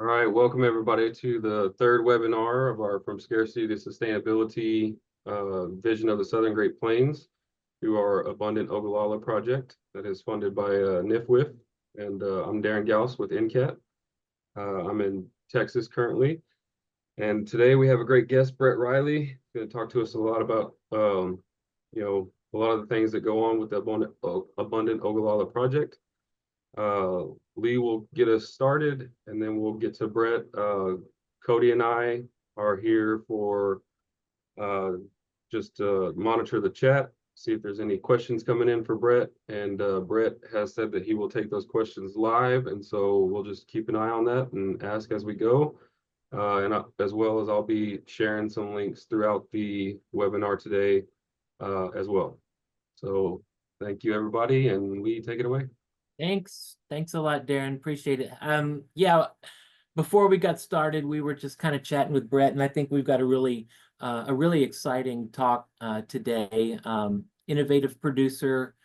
All right, welcome everybody to the third webinar of our From Scarcity to Sustainability Vision of the Southern Great Plains through our Abundant Ogallala project that is funded by NFWF. And I'm Darren Gauss with NCAT. I'm in Texas currently. And today we have a great guest, Bret Riley. He's going to talk to us a lot about, a lot of the things that go on with the Abundant Ogallala project. Lee will get us started, and then we'll get to Bret. Cody and I are here for just to monitor the chat, see if there's any questions coming in for Bret. And Bret has said that he will take those questions live, and so we'll just keep an eye on that and ask as we go. As well as I'll be sharing some links throughout the webinar today as well. So thank you, everybody, and Lee, take it away. Thanks a lot, Darren. Appreciate it. Yeah, before we got started, we were just kind of chatting with Bret, and I think we've got a really exciting talk today. Innovative producer,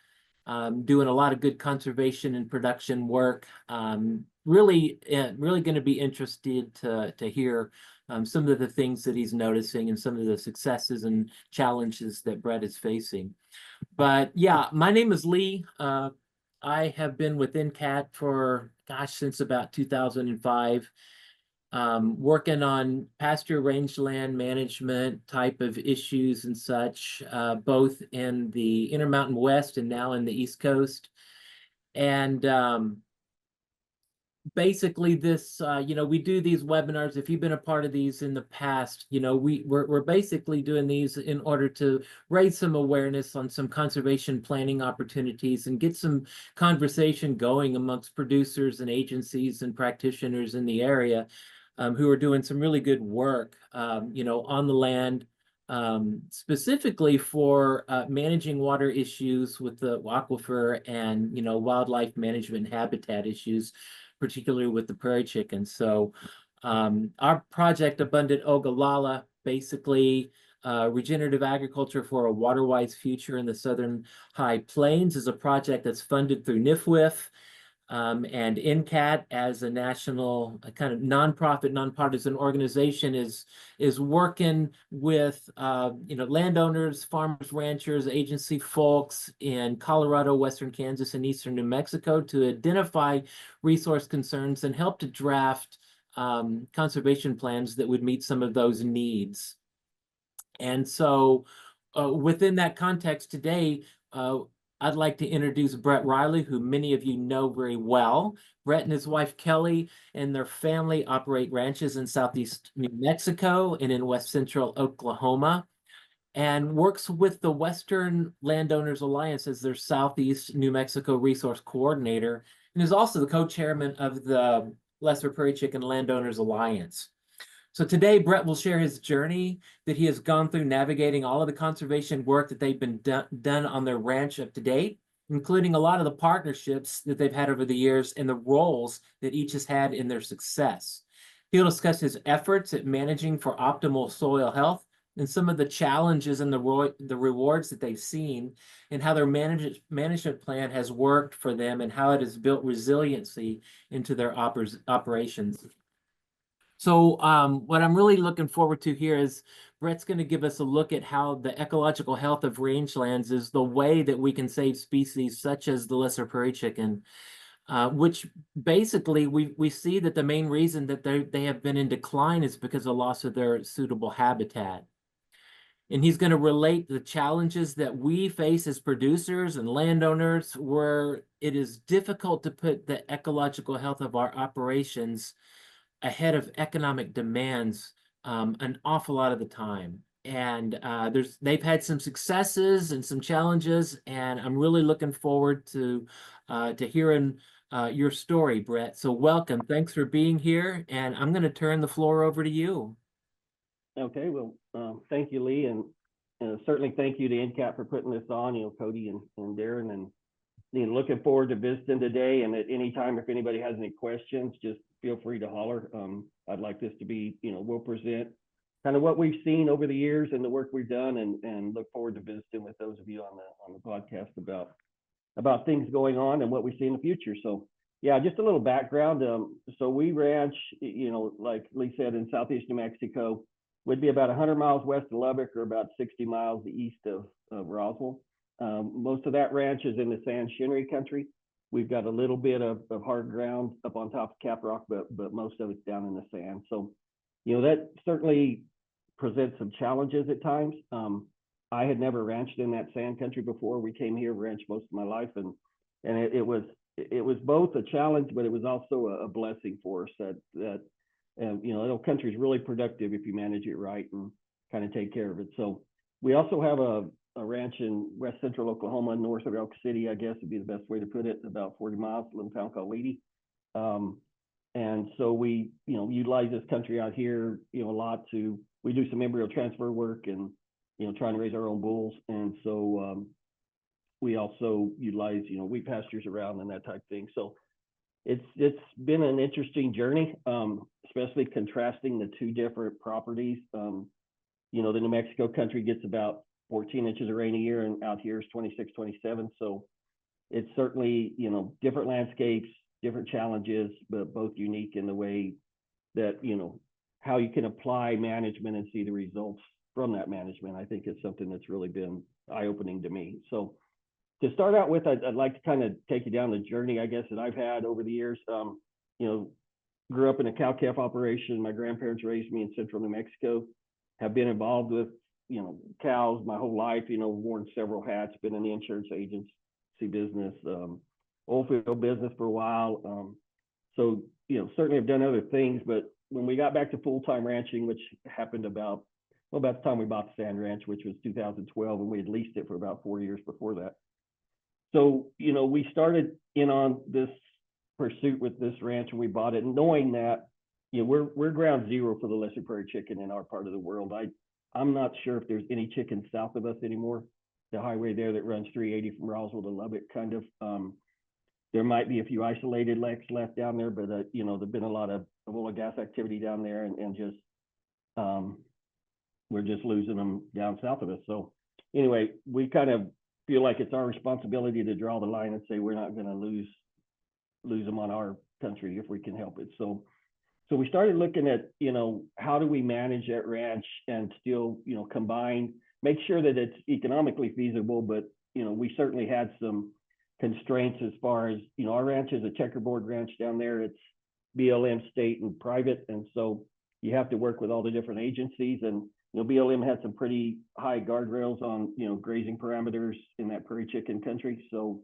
doing a lot of good conservation and production work. Really going to be interested to hear some of the things that he's noticing and some of the successes and challenges that Bret is facing. But yeah, my name is Lee. I have been with NCAT for, since about 2005, working on pasture rangeland management type of issues and such, both in the Intermountain West and now in the East Coast. And basically this, we do these webinars. If you've been a part of these in the past, we're basically doing these in order to raise some awareness on some conservation planning opportunities and get some conversation going amongst producers and agencies and practitioners in the area who are doing some really good work, on the land, specifically for managing water issues with the aquifer and, wildlife management and habitat issues, particularly with the prairie chicken. So our project, Abundant Ogallala, basically regenerative agriculture for a water-wise future in the Southern High Plains, is a project that's funded through NFWF and NCAT as a national kind of nonprofit, nonpartisan organization is working with landowners, farmers, ranchers, agency folks in Colorado, Western Kansas, and Eastern New Mexico to identify resource concerns and help to draft conservation plans that would meet some of those needs. And so within that context today, I'd like to introduce Bret Riley, who many of you know very well. Bret and his wife Kelly and their family operate ranches in southeast New Mexico and in west central Oklahoma, and works with the Western Landowners Alliance as their Southeast New Mexico Resource Coordinator, and is also the co-chairman of the Lesser Prairie Chicken Landowners Alliance. So today, Bret will share his journey that he has gone through navigating all of the conservation work that they've been done on their ranch up to date, including a lot of the partnerships that they've had over the years and the roles that each has had in their success. He'll discuss his efforts at managing for optimal soil health and some of the challenges and the rewards that they've seen, and how their management plan has worked for them and how it has built resiliency into their operations. So what I'm really looking forward to here is Bret's going to give us a look at how the ecological health of rangelands is the way that we can save species such as the lesser prairie chicken, which basically we see that the main reason that they have been in decline is because of loss of their suitable habitat. And he's going to relate the challenges that we face as producers and landowners, where it is difficult to put the ecological health of our operations ahead of economic demands an awful lot of the time. And they've had some successes and some challenges, and I'm really looking forward to hearing your story, Bret. So welcome. Thanks for being here, and I'm going to turn the floor over to you. Okay, well, thank you, Lee, and certainly thank you to NCAT for putting this on, Cody and Darren, and looking forward to visiting today. And at any time, if anybody has any questions, just feel free to holler. I'd like this to be, we'll present kind of what we've seen over the years and the work we've done, and look forward to visiting with those of you on the podcast about things going on and what we see in the future. So Yeah, just a little background. So we ranch, like Lee said, in southeast New Mexico. Would be about 100 miles west of Lubbock or about 60 miles east of Roswell. Most of that ranch is in the sand shinnery country. We've got a little bit of hard ground up on top of Cap Rock, but most of it's down in the sand. So, that certainly presents some challenges at times. I had never ranched in that sand country before. We came here, ranched most of my life, and it was both a challenge, but it was also a blessing for us that the country is really productive if you manage it right and kind of take care of it. So we also have a ranch in west central Oklahoma, north of Elk City, I guess would be the best way to put it, about 40 miles, a little town called Leedy. And so we, utilize this country out here, a lot we do some embryo transfer work and, trying to raise our own bulls. And so we also utilize, wheat pastures around and that type of thing. So it's been an interesting journey, especially contrasting the two different properties. The New Mexico country gets about 14 inches of rain a year, and out here is 26, 27. So it's certainly, different landscapes, different challenges, but both unique in the way that, how you can apply management and see the results from that management. I think it's something that's really been eye-opening to me. So to start out with, I'd like to kind of take you down the journey, I guess, that I've had over the years. Grew up in a cow-calf operation. My grandparents raised me in central New Mexico. Have been involved with, cows my whole life, worn several hats, been in the insurance agency business, oil field business for a while. So, certainly have done other things, but when we got back to full-time ranching, which happened about the time we bought the sand ranch, which was 2012, and we had leased it for about 4 years before that. So, we started in on this pursuit with this ranch when we bought it, knowing that, we're ground zero for the lesser prairie chicken in our part of the world. I'm not sure if there's any chickens south of us anymore. The highway there that runs 380 from Roswell to Lubbock, kind of. There might be a few isolated leks left down there, but there've been a lot of oil and gas activity down there, and just we're just losing them down south of us. So anyway, we kind of feel like it's our responsibility to draw the line and say we're not going to lose them on our country if we can help it. So we started looking at, how do we manage that ranch and still, combine, make sure that it's economically feasible, but, we certainly had some constraints as far as, our ranch is a checkerboard ranch down there. It's BLM, state, and private. And so you have to work with all the different agencies, and, BLM had some pretty high guardrails on, grazing parameters in that prairie chicken country. So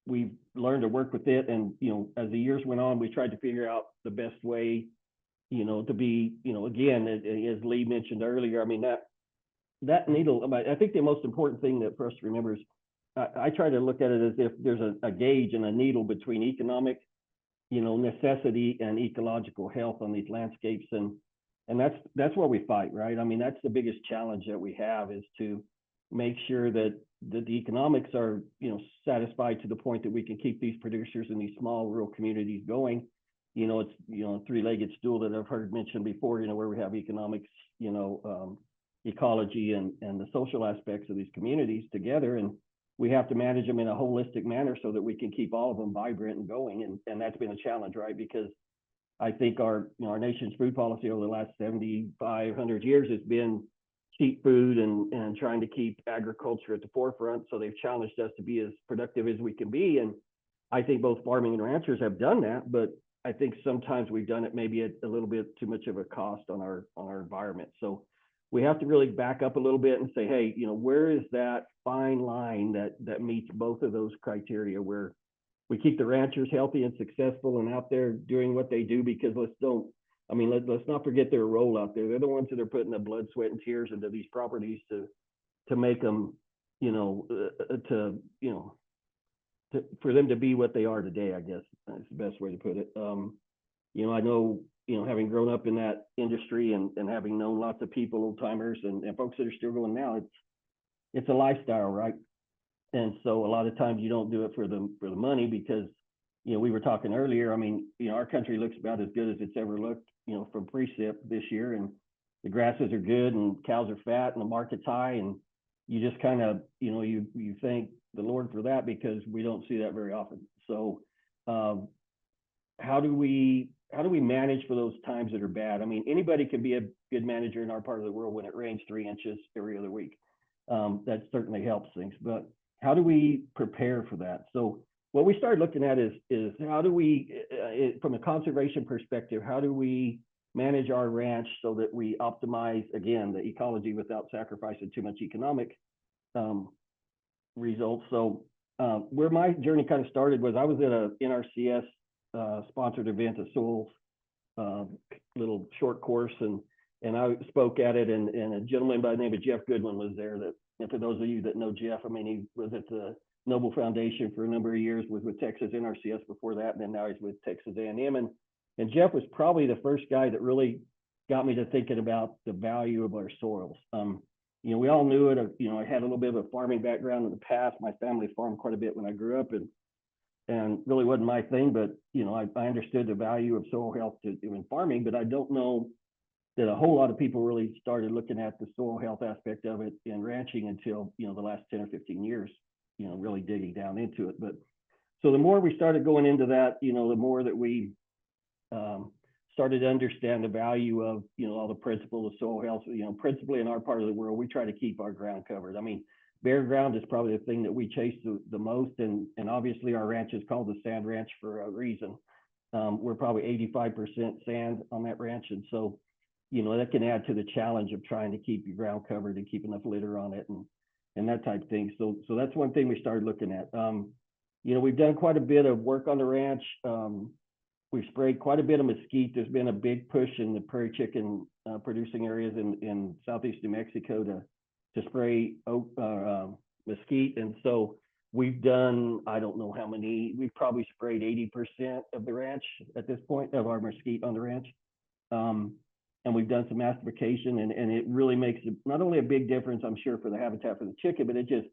we've learned to work with it. And, as the years went on, we tried to figure out the best way, to be, again, as Lee mentioned earlier, I mean, that needle, I think the most important thing that for us to remember is I try to look at it as if there's a gauge and a needle between economic, necessity and ecological health on these landscapes. And that's where we fight, right? I mean, that's the biggest challenge that we have, is to make sure that the economics are, satisfied to the point that we can keep these producers in these small rural communities going. It's, a three-legged stool that I've heard mentioned before, where we have economics, ecology and the social aspects of these communities together. And we have to manage them in a holistic manner so that we can keep all of them vibrant and going. And that's been a challenge, right? Because I think our nation's food policy over the last 7,500 years has been cheap food and trying to keep agriculture at the forefront. So they've challenged us to be as productive as we can be. And I think both farming and ranchers have done that, but I think sometimes we've done it maybe at a little bit too much of a cost on our environment. So we have to really back up a little bit and say, hey, where is that fine line that meets both of those criteria, where we keep the ranchers healthy and successful and out there doing what they do? Because let's not forget their role out there. They're the ones that are putting the blood, sweat, and tears into these properties to make them, for them to be what they are today, I guess that's the best way to put it. I know, having grown up in that industry and having known lots of people, old timers and folks that are still going now, it's a lifestyle, right? And so a lot of times you don't do it for the money, because, we were talking earlier, I mean, our country looks about as good as it's ever looked, from precip this year, and the grasses are good and cows are fat and the market's high, and you just kind of, you thank the Lord for that, because we don't see that very often. So how do we manage for those times that are bad? I mean, anybody can be a good manager in our part of the world when it rains 3 inches every other week. That certainly helps things, but how do we prepare for that? So what we started looking at is how do we, from a conservation perspective, how do we manage our ranch so that we optimize, again, the ecology without sacrificing too much economic results? So where my journey kind of started was I was at a NRCS sponsored event, a soils little short course, and I spoke at it, and a gentleman by the name of Jeff Goodwin was there. That, and for those of you that know Jeff, I mean, he was at the Noble Foundation for a number of years, was with Texas NRCS before that, and then now he's with Texas A&M. And Jeff was probably the first guy that really got me to thinking about the value of our soils. You know, we all knew it. You know, I had a little bit of a farming background in the past. My family farmed quite a bit when I grew up, and really wasn't my thing, but you know, I understood the value of soil health in farming, but I don't know that a whole lot of people really started looking at the soil health aspect of it in ranching until, you know, the last 10 or 15 years, you know, really digging down into it. But so the more we started going into that, you know, the more that we started to understand the value of, you know, all the principles of soil health. You know, principally in our part of the world, we try to keep our ground covered. I mean, bare ground is probably the thing that we chase the most, and obviously our ranch is called the Sand Ranch for a reason. We're probably 85% sand on that ranch, and so, you know, that can add to the challenge of trying to keep your ground covered and keep enough litter on it and that type of thing. So that's one thing we started looking at. You know, we've done quite a bit of work on the ranch. We've sprayed quite a bit of mesquite. There's been a big push in the prairie chicken producing areas in southeast New Mexico to spray mesquite. And so we've done, I don't know how many, we've probably sprayed 80% of the ranch at this point, of our mesquite on the ranch. And we've done some mastification, and it really makes not only a big difference, I'm sure, for the habitat for the chicken, but it just,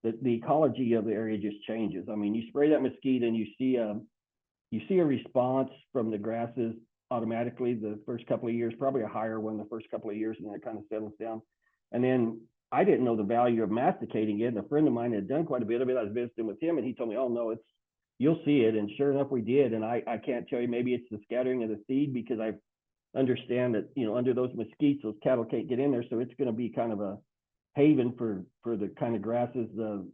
the ecology of the area just changes. I mean, you spray that mesquite and you see a response from the grasses automatically the first couple of years, probably a higher one the first couple of years, and then it kind of settles down. And then I didn't know the value of masticating it. And a friend of mine had done quite a bit of it. I was visiting with him, and he told me, oh no, you'll see it. And sure enough, we did. And I can't tell you, maybe it's the scattering of the seed, because I understand that, you know, under those mesquites, those cattle can't get in there. So it's going to be kind of a haven for the kind of grasses,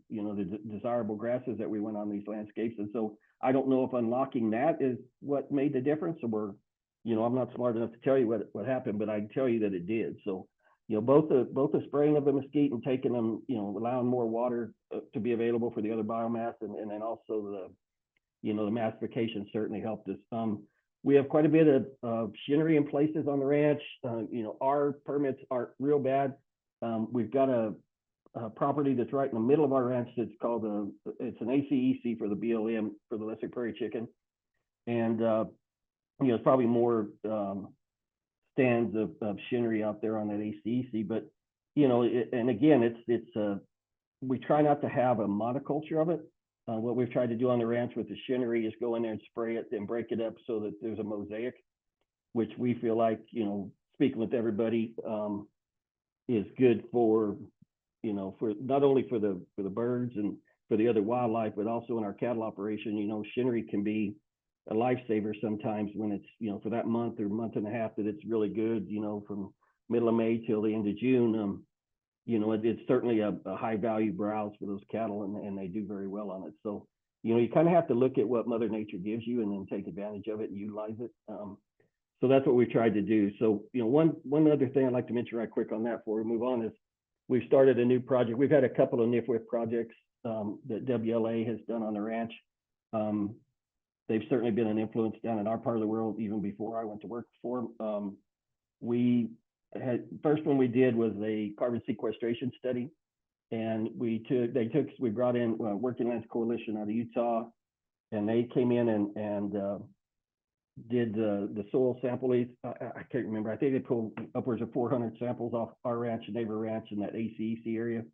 you know, the desirable grasses that we went on these landscapes. And so I don't know if unlocking that is what made the difference, or, you know, I'm not smart enough to tell you what happened, but I can tell you that it did. So, you know, both the spraying of the mesquite and taking them, you know, allowing more water to be available for the other biomass, and then also the, you know, the mastification certainly helped us. We have quite a bit of shinnery in places on the ranch. You know, our permits aren't real bad. We've got a property that's right in the middle of our ranch that's called it's an ACEC for the BLM, for the lesser prairie chicken. And, you know, it's probably more stands of shinnery out there on that ACEC, but, you know, and again, we try not to have a monoculture of it. What we've tried to do on the ranch with the shinnery is go in there and spray it and break it up so that there's a mosaic, which we feel like, you know, speaking with everybody, is good for, you know, for not only for the birds and for the other wildlife, but also in our cattle operation. You know, shinnery can be a lifesaver sometimes when it's, you know, for that month or month and a half that it's really good, you know, from middle of May till the end of June. You know, it's certainly a high value browse for those cattle, and they do very well on it. So, you know, you kind of have to look at what Mother Nature gives you and then take advantage of it and utilize it. So that's what we've tried to do. So, you know, one other thing I'd like to mention right quick on that before we move on is we've started a new project. We've had a couple of NFWF projects that WLA has done on the ranch. They've certainly been an influence down in our part of the world even before I went to work for them. First one we did was a carbon sequestration study, and we brought in Working Lands Coalition out of Utah, and they came in and did the soil sampling. I can't remember. I think they pulled upwards of 400 samples off our ranch and neighbor ranch in that ACEC area.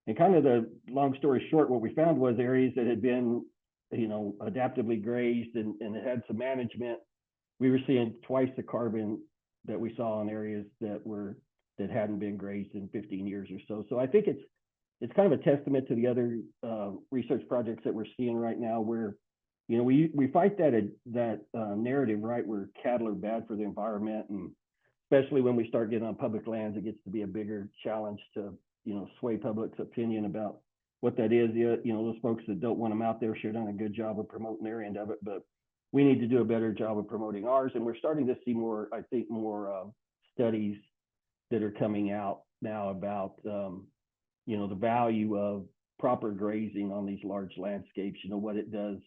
And kind of the long story short, what we found was areas that had been, you know, adaptively grazed and it had some management. We were seeing twice the carbon that we saw in areas that hadn't been grazed in 15 years or so. So I think it's kind of a testament to the other research projects that we're seeing right now, where you know, we fight that narrative, right, where cattle are bad for the environment, and especially when we start getting on public lands, it gets to be a bigger challenge to, you know, sway public's opinion about what that is. You know, those folks that don't want them out there should have done a good job of promoting their end of it, but we need to do a better job of promoting ours. And we're starting to see more, I think, more studies that are coming out now about, you know, the value of proper grazing on these large landscapes, you know, what it does,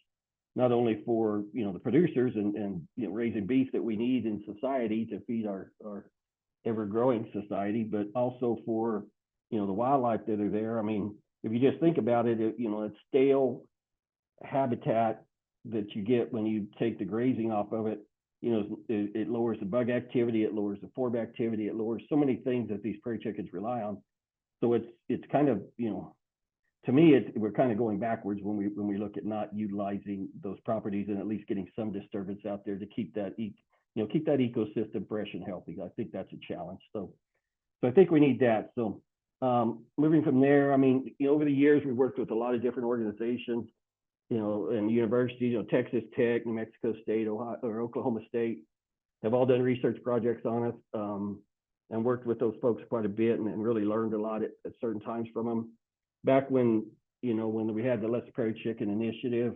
not only for, you know, the producers and you know, raising beef that we need in society to feed our ever-growing society, but also for, you know, the wildlife that are there. I mean, if you just think about it, you know, it's stale habitat that you get when you take the grazing off of it. You know, it lowers the bug activity, it lowers the forb activity, it lowers so many things that these prairie chickens rely on. So it's kind of, you know, to me, we're kind of going backwards when we look at not utilizing those properties and at least getting some disturbance out there to keep that keep that ecosystem fresh and healthy. I think that's a challenge. So I think we need that. So moving from there, I mean, you know, over the years we've worked with a lot of different organizations, you know, and universities, you know, Texas Tech, New Mexico State, Ohio, or Oklahoma State have all done research projects on us, and worked with those folks quite a bit, and really learned a lot at certain times from them. Back when, you know, when we had the Let's Prairie Chicken Initiative,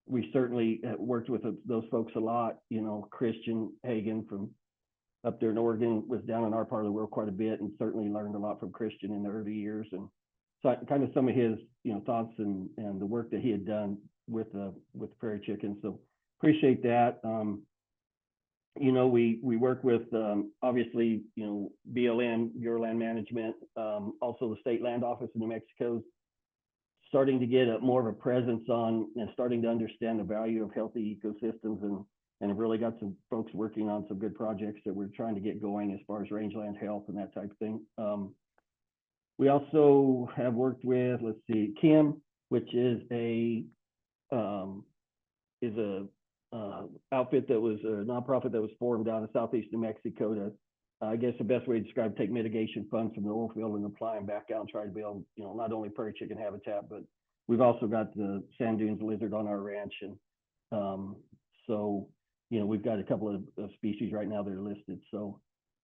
we certainly worked with those folks a lot. You know, Christian Hagen from up there in Oregon was down in our part of the world quite a bit, and certainly learned a lot from Christian in the early years. And so kind of some of his, you know, thoughts and the work that he had done with prairie chickens. So appreciate that. You know, we work with, obviously, you know, BLM, Bureau of Land Management, also the State Land Office in New Mexico, starting to get more of a presence on and starting to understand the value of healthy ecosystems, and have really got some folks working on some good projects that we're trying to get going as far as rangeland health and that type of thing. We also have worked with, let's see, Kim, which is a outfit that was a nonprofit that was formed down in southeast New Mexico to, I guess the best way to describe, take mitigation funds from the oil field and apply them back out and try to build, you know, not only prairie chicken habitat, but we've also got the sand dunes lizard on our ranch. And so, you know, we've got a couple of species right now that are listed. So,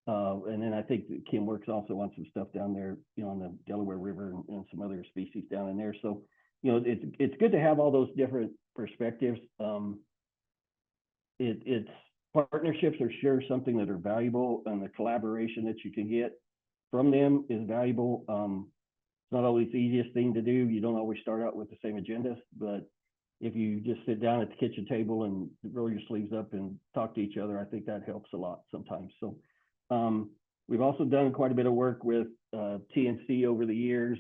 and then I think that Kim works also on some stuff down there, you know, on the Delaware River and some other species down in there. So, you know, it's good to have all those different perspectives. It's partnerships are sure something that are valuable, and the collaboration that you can get from them is valuable. It's not always the easiest thing to do. You don't always start out with the same agendas, but if you just sit down at the kitchen table and roll your sleeves up and talk to each other, I think that helps a lot sometimes. So we've also done quite a bit of work with TNC over the years.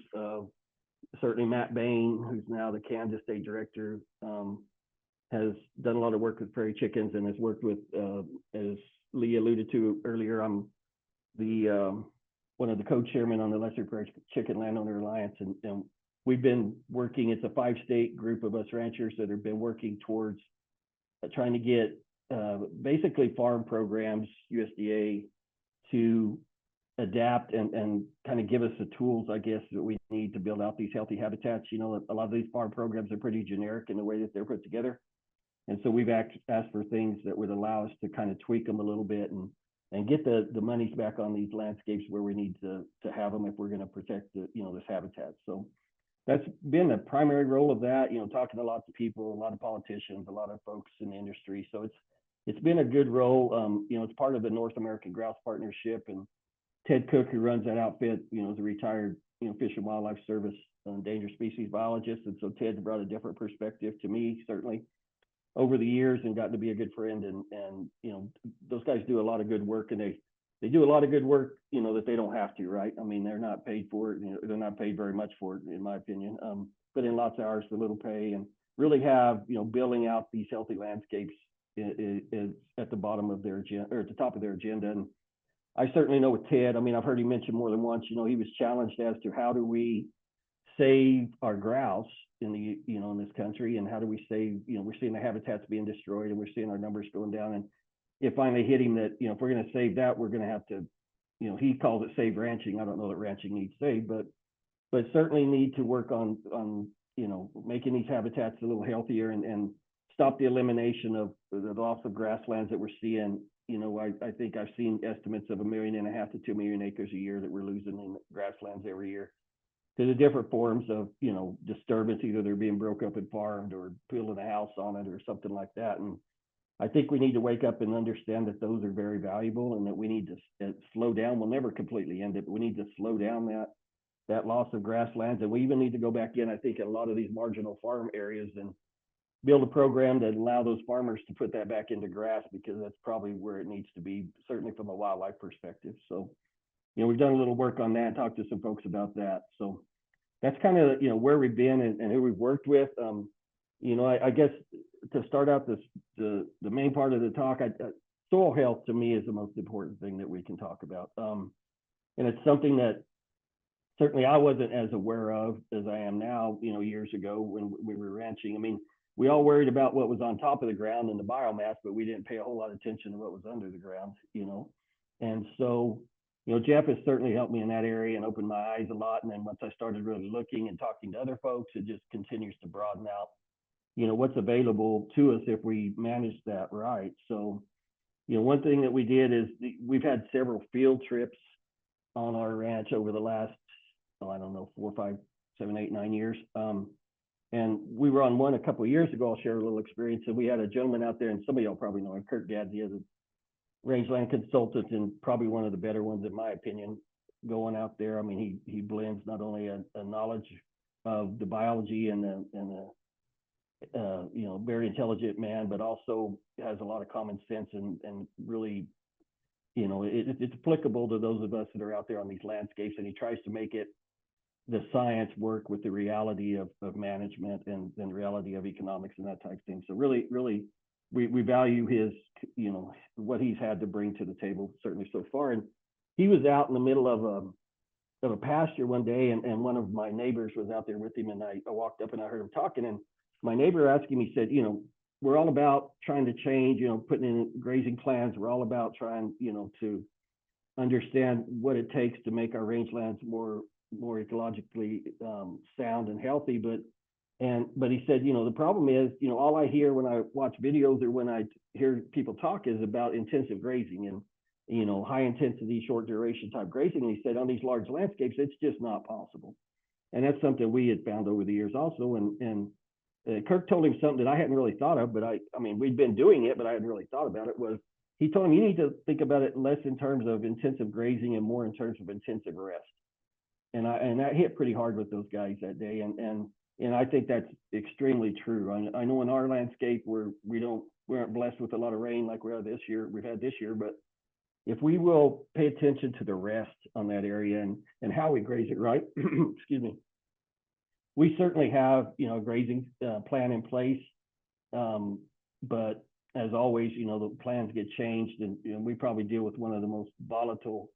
Certainly Matt Bain, who's now the Kansas State Director, has done a lot of work with prairie chickens and has worked with, as Lee alluded to earlier, I'm the one of the co-chairmen on the Lesser Prairie Chicken Landowner Alliance, and we've been working. It's a 5-state group of us ranchers that have been working towards trying to get basically farm programs, USDA, to adapt and kind of give us the tools, I guess, that we need to build out these healthy habitats. You know, a lot of these farm programs are pretty generic in the way that they're put together. And so we've asked for things that would allow us to kind of tweak them a little bit and get the monies back on these landscapes where we need to have them if we're going to protect the, you know, this habitat. So that's been the primary role of that, you know, talking to lots of people, a lot of politicians, a lot of folks in the industry. So it's been a good role. You know, it's part of the North American Grouse Partnership, and Ted Cook, who runs that outfit, you know, is a retired, you know, Fish and Wildlife Service endangered species biologist. And so Ted brought a different perspective to me, certainly, over the years, and gotten to be a good friend. And you know, those guys do a lot of good work, and they do a lot of good work, you know, that they don't have to, right? I mean, they're not paid for it. You know, they're not paid very much for it, in my opinion. Put in lots of hours for little pay, and really have, you know, building out these healthy landscapes is at the bottom of their agenda, or at the top of their agenda. And I certainly know with Ted, I mean, I've heard him mention more than once, you know, he was challenged as to how do we save our grouse in the, you know, in this country, and how do we save, you know, we're seeing the habitats being destroyed, and we're seeing our numbers going down. And it finally hit him that, you know, if we're going to save that, we're going to have to, you know, he calls it save ranching. I don't know that ranching needs saved, but certainly need to work on, making these habitats a little healthier and stop the elimination of the loss of grasslands that we're seeing. I think I've seen estimates of 1.5 million to 2 million acres a year that we're losing in grasslands every year to the different forms of, disturbance. Either they're being broke up and farmed or building a house on it or something like that. And I think we need to wake up and understand that those are very valuable and that we need to slow down. We'll never completely end it, but we need to slow down that loss of grasslands. And we even need to go back in, I think, in a lot of these marginal farm areas and build a program that allow those farmers to put that back into grass, because that's probably where it needs to be, certainly from a wildlife perspective. So, we've done a little work on that, talked to some folks about that. So that's kind of, where we've been and who we've worked with. I guess to start out the main part of the talk, soil health to me is the most important thing that we can talk about. And it's something that certainly I wasn't as aware of as I am now, years ago when we were ranching. I mean, we all worried about what was on top of the ground and the biomass, but we didn't pay a whole lot of attention to what was under the ground, And so, Jeff has certainly helped me in that area and opened my eyes a lot. And then once I started really looking and talking to other folks, it just continues to broaden out, what's available to us if we manage that right. So, one thing that we did is we've had several field trips on our ranch over the last, 4, 5, 7, 8, 9 years. And we were on one a couple of years ago. I'll share a little experience. And we had a gentleman out there, and some of y'all probably know him, Kirk Gadsden. He is a rangeland consultant and probably one of the better ones, in my opinion, going out there. I mean, he blends not only a knowledge of the biology and very intelligent man, but also has a lot of common sense and really, it's applicable to those of us that are out there on these landscapes. And he tries to make the science work with the reality of management and the reality of economics and that type of thing. So really, we value his, what he's had to bring to the table, certainly so far. And he was out in the middle of a pasture one day, and one of my neighbors was out there with him, and I walked up and I heard him talking, and my neighbor asked him, he said, we're all about trying to change, putting in grazing plans. We're all about trying, to understand what it takes to make our rangelands more ecologically sound and healthy. But he said, the problem is, all I hear when I watch videos or when I hear people talk is about intensive grazing and, high intensity, short duration type grazing. And he said, on these large landscapes, it's just not possible. And that's something we had found over the years also. And Kirk told him something that I hadn't really thought of, but I mean, we'd been doing it, but I hadn't really thought about it. Was he told him, you need to think about it less in terms of intensive grazing and more in terms of intensive rest. And that hit pretty hard with those guys that day. And I think that's extremely true. I know in our landscape we aren't blessed with a lot of rain like we've had this year, but if we will pay attention to the rest on that area and how we graze it right, excuse me, we certainly have, a grazing plan in place. But as always, the plans get changed, and we probably deal with one of the most volatile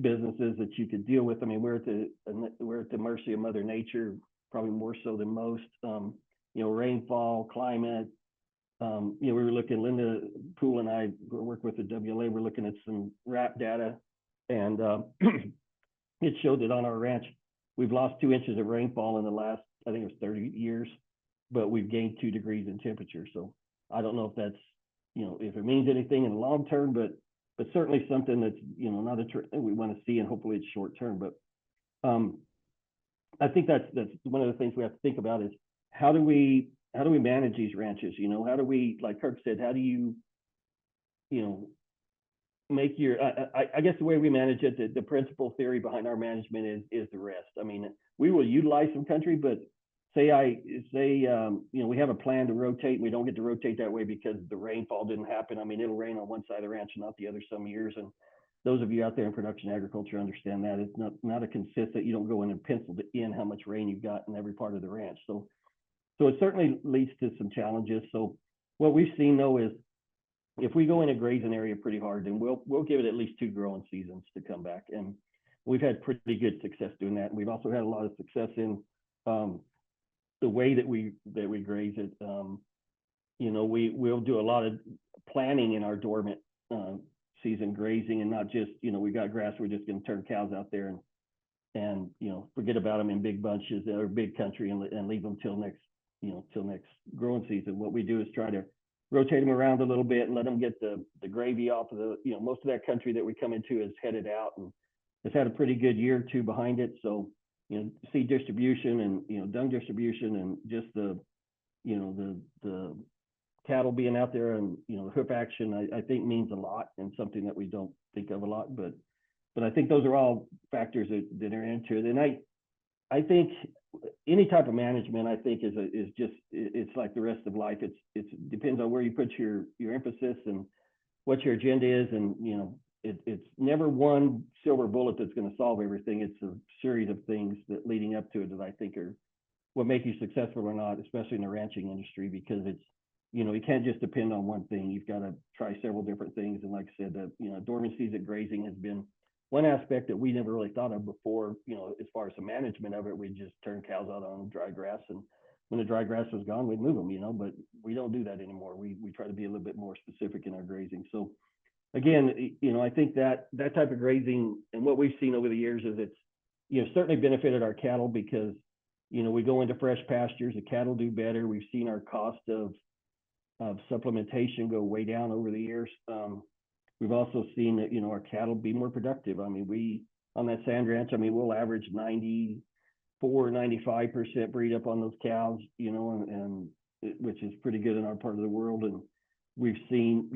businesses that you could deal with. I mean, we're at the mercy of Mother Nature, probably more so than most. Rainfall, climate. We were looking, Linda Poole and I work with the WLA. We're looking at some RAP data, and it showed that on our ranch, we've lost 2 inches of rainfall in the last, I think it was 30 years, but we've gained 2 degrees in temperature. So I don't know if that's, if it means anything in the long term, but certainly something that's, not a trend we want to see, and hopefully it's short term. But I think that's one of the things we have to think about is how do we manage these ranches? How do we, like Kirk said, how do you make your, I guess the way we manage it, the principal theory behind our management is the rest. I mean, we will utilize some country, but say we have a plan to rotate, and we don't get to rotate that way because the rainfall didn't happen. I mean, it'll rain on one side of the ranch and not the other some years. And those of you out there in production agriculture understand that it's not a consistent, you don't go in and pencil in how much rain you've got in every part of the ranch. So it certainly leads to some challenges. So what we've seen though is if we go in a grazing area pretty hard, then we'll give it at least 2 growing seasons to come back. And we've had pretty good success doing that. And we've also had a lot of success in the way that we graze it. We'll do a lot of planning in our dormant season grazing, and not just, we got grass, we're just going to turn cows out there and, forget about them in big bunches or big country and leave them till next growing season. What we do is try to rotate them around a little bit and let them get the gravy off of most of that country that we come into is headed out and has had a pretty good year or two behind it. So, seed distribution and, dung distribution and just the cattle being out there and, hoof action, I think means a lot and something that we don't think of a lot, but I think those are all factors that are into it. And I think any type of management, I think it's like the rest of life. It depends on where you put your emphasis and what your agenda is. And, it's never one silver bullet that's going to solve everything. It's a series of things that leading up to it that I think are what make you successful or not, especially in the ranching industry, because it's, you can't just depend on one thing. You've got to try several different things. And like I said, dormant season grazing has been one aspect that we never really thought of before, as far as the management of it. We just turned cows out on dry grass, and when the dry grass was gone, we'd move them, but we don't do that anymore. We try to be a little bit more specific in our grazing. So again, I think that type of grazing and what we've seen over the years is it's, certainly benefited our cattle because, we go into fresh pastures, the cattle do better. We've seen our cost of supplementation go way down over the years. We've also seen that, our cattle be more productive. I mean, on that sand ranch, we'll average 94-95% breed up on those cows, and which is pretty good in our part of the world. And we've seen,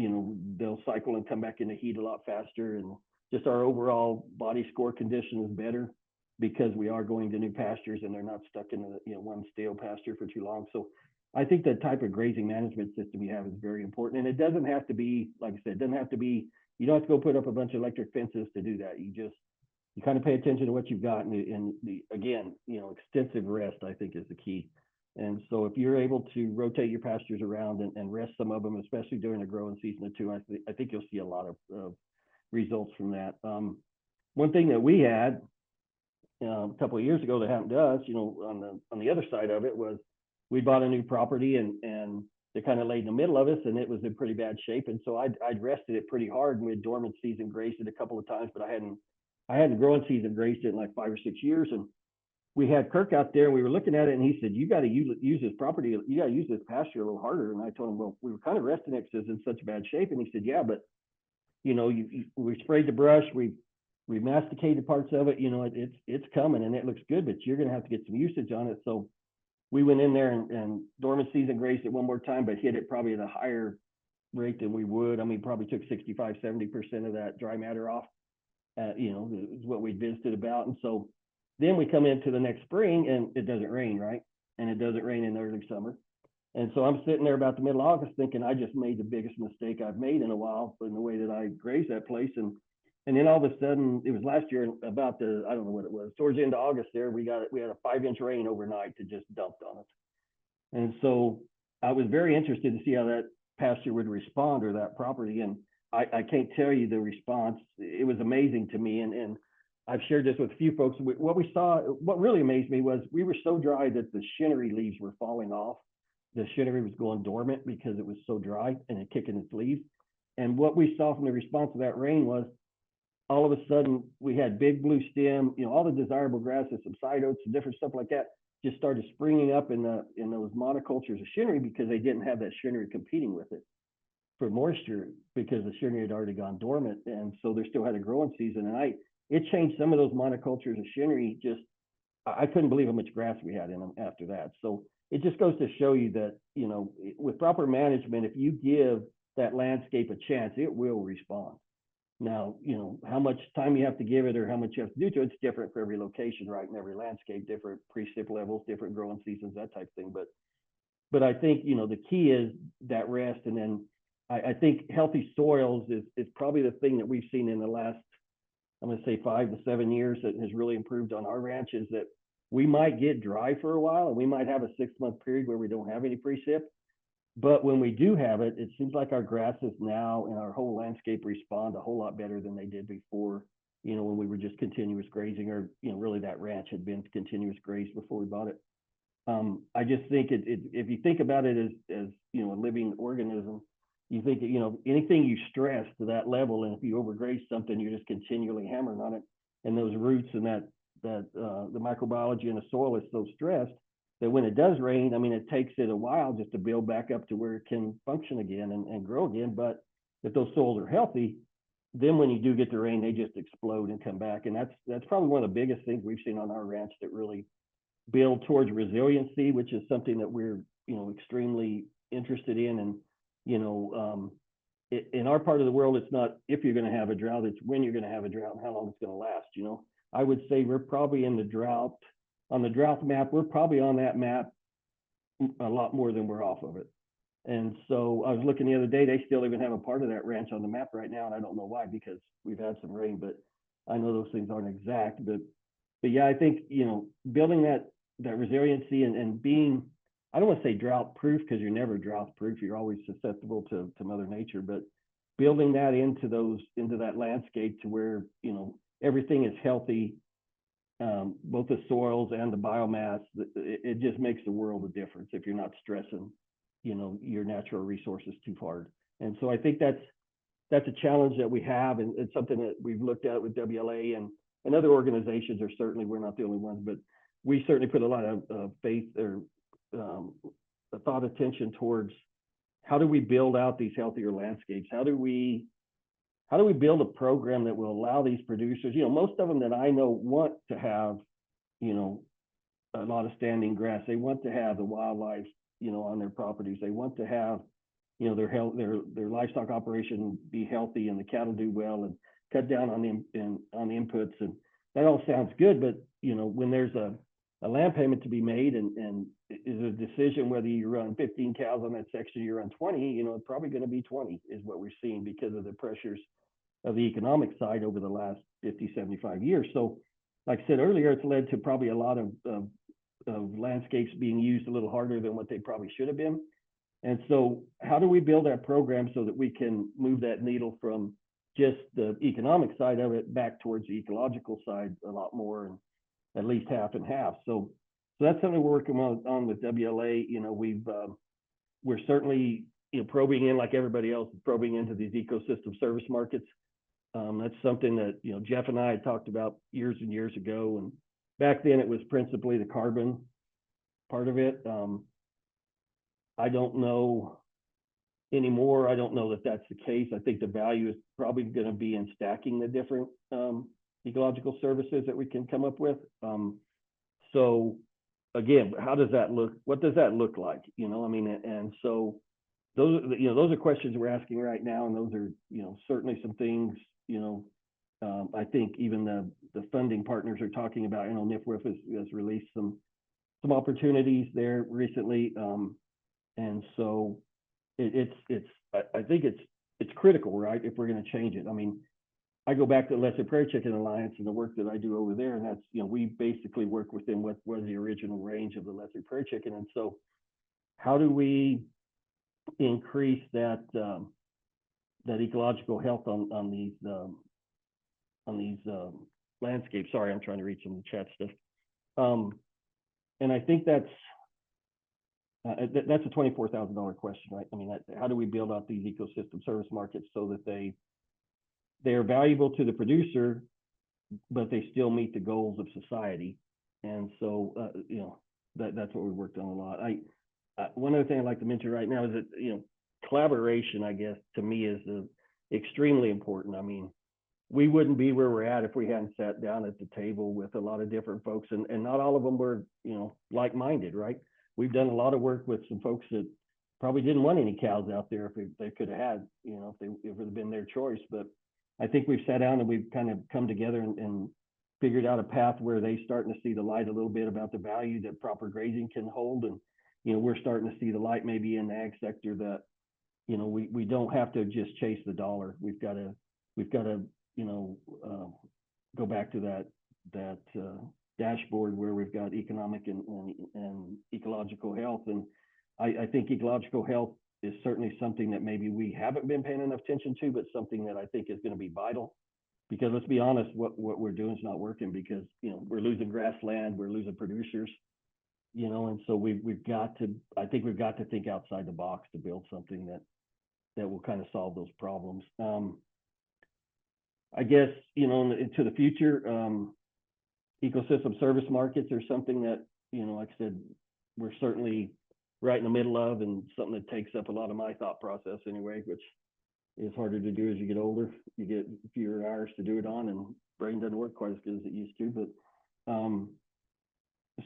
they'll cycle and come back into heat a lot faster, and just our overall body score condition is better because we are going to new pastures and they're not stuck in one stale pasture for too long. So I think the type of grazing management system you have is very important. And it doesn't have to be, like I said, you don't have to go put up a bunch of electric fences to do that. You kind of pay attention to what you've got, and again, extensive rest, I think, is the key. And so if you're able to rotate your pastures around and rest some of them, especially during the growing season or two, I think you'll see a lot of results from that. One thing that we had a couple of years ago that happened to us, on the other side of it, was we bought a new property and they kind of laid in the middle of us, and it was in pretty bad shape. And so I'd rested it pretty hard, and we had dormant season grazed it a couple of times, but I hadn't growing season grazed it in like 5 or 6 years. And we had Kirk out there, and we were looking at it, and he said, "You got to use this property. You got to use this pasture a little harder." And I told him, "Well, we were kind of resting it because it's in such bad shape." And he said, "Yeah, but we sprayed the brush, we masticated parts of it. It's coming and it looks good, but you're going to have to get some usage on it." So we went in there and dormant season grazed it one more time, but hit it probably at a higher rate than we would. Probably took 65-70% of that dry matter off. Is what we visited about. And so then we come into the next spring and it doesn't rain, right? And it doesn't rain in early summer. And so I'm sitting there about the middle of August thinking I just made the biggest mistake I've made in a while in the way that I grazed that place. And then all of a sudden, it was last year about I don't know what it was, towards the end of August there, we had a 5-inch rain overnight that just dumped on us. And so I was very interested to see how that pasture would respond, or that property. And I can't tell you the response. It was amazing to me. And I've shared this with a few folks. What we saw, what really amazed me was we were so dry that the shinnery leaves were falling off. The shinnery was going dormant because it was so dry and it kicking its leaves. And what we saw from the response of that rain was all of a sudden we had big blue stem, all the desirable grasses, some side oats and different stuff like that just started springing up in those monocultures of shinnery because they didn't have that shinnery competing with it for moisture because the shinnery had already gone dormant. And so they still had a growing season. And it changed some of those monocultures of shinnery. I couldn't believe how much grass we had in them after that. So it just goes to show you that, with proper management, if you give that landscape a chance, it will respond. Now, how much time you have to give it or how much you have to do to it, it's different for every location, right? And every landscape, different precip levels, different growing seasons, that type of thing. But I think, the key is that rest. And then I think healthy soils is probably the thing that we've seen in the last, I'm going to say 5 to 7 years that has really improved on our ranch, is that we might get dry for a while and we might have a 6-month period where we don't have any precip. But when we do have it, it seems like our grasses now and our whole landscape respond a whole lot better than they did before, when we were just continuous grazing, or, really that ranch had been continuous grazed before we bought it. I just think if you think about it as a living organism, you think, anything you stress to that level, and if you overgraze something, you're just continually hammering on it. And those roots and the microbiology in the soil is so stressed that when it does rain, I mean, it takes it a while just to build back up to where it can function again and grow again. But if those soils are healthy, then when you do get the rain, they just explode and come back. And that's probably one of the biggest things we've seen on our ranch that really build towards resiliency, which is something that we're, extremely interested in. And, in our part of the world, it's not if you're going to have a drought, it's when you're going to have a drought and how long it's going to last. I would say we're probably in the drought, on the drought map, we're probably on that map a lot more than we're off of it. And so I was looking the other day, they still even have a part of that ranch on the map right now. And I don't know why, because we've had some rain, but I know those things aren't exact. But yeah, I think, building that resiliency and being, I don't want to say drought proof, because you're never drought proof. You're always susceptible to Mother Nature, but building that into that landscape to where, everything is healthy, both the soils and the biomass, it just makes the world of difference if you're not stressing, your natural resources too hard. And so I think that's a challenge that we have, and it's something that we've looked at with WLA and other organizations are certainly, we're not the only ones, but we certainly put a lot of faith or attention towards how do we build out these healthier landscapes? How do we build a program that will allow these producers, most of them that I know want to have, a lot of standing grass. They want to have the wildlife, on their properties. They want to have, their livestock operation be healthy and the cattle do well and cut down on the inputs. And that all sounds good, but when there's a land payment to be made and is a decision whether you run 15 cows on that section, you run 20, it's probably going to be 20 is what we're seeing because of the pressures of the economic side over the last 50, 75 years. So like I said earlier, it's led to probably a lot of landscapes being used a little harder than what they probably should have been. And so how do we build that program so that we can move that needle from just the economic side of it back towards the ecological side a lot more, and at least half and half. So that's something we're working on with WLA. We're certainly probing in, like everybody else, probing into these ecosystem service markets. That's something that Jeff and I had talked about years and years ago, and back then it was principally the carbon part of it. I don't know anymore. I don't know that that's the case. I think the value is probably going to be in stacking the different ecological services that we can come up with. So again, how does that look? What does that look like? And so those are questions we're asking right now, and those are certainly some things. I think even the funding partners are talking about. NFWF has released some opportunities there recently, and so I think it's critical, right? If we're going to change it. I go back to the Lesser Prairie Chicken Alliance and the work that I do over there, and that's we basically work within what was the original range of the Lesser Prairie Chicken. And so how do we increase that ecological health on these landscapes? Sorry, I'm trying to read some of the chat stuff. And I think that's a $24,000 question, right? How do we build out these ecosystem service markets so that they're valuable to the producer, but they still meet the goals of society? And so, that's what we worked on a lot. One other thing I'd like to mention right now is that, collaboration, I guess, to me is extremely important. We wouldn't be where we're at if we hadn't sat down at the table with a lot of different folks, and not all of them were, like-minded, right? We've done a lot of work with some folks that probably didn't want any cows out there if they could have had, if it would have been their choice. But I think we've sat down and we've kind of come together and figured out a path where they're starting to see the light a little bit about the value that proper grazing can hold. And, we're starting to see the light maybe in the ag sector that, we don't have to just chase the dollar. We've got to, go back to that dashboard where we've got economic and ecological health. And I think ecological health is certainly something that maybe we haven't been paying enough attention to, but something that I think is going to be vital. Because let's be honest, what we're doing is not working, because we're losing grassland, we're losing producers, and so we've got to think outside the box to build something that will kind of solve those problems. I guess into the future, ecosystem service markets are something that, like I said, we're certainly right in the middle of, and something that takes up a lot of my thought process anyway, which is harder to do as you get older. You get fewer hours to do it on, and brain doesn't work quite as good as it used to, but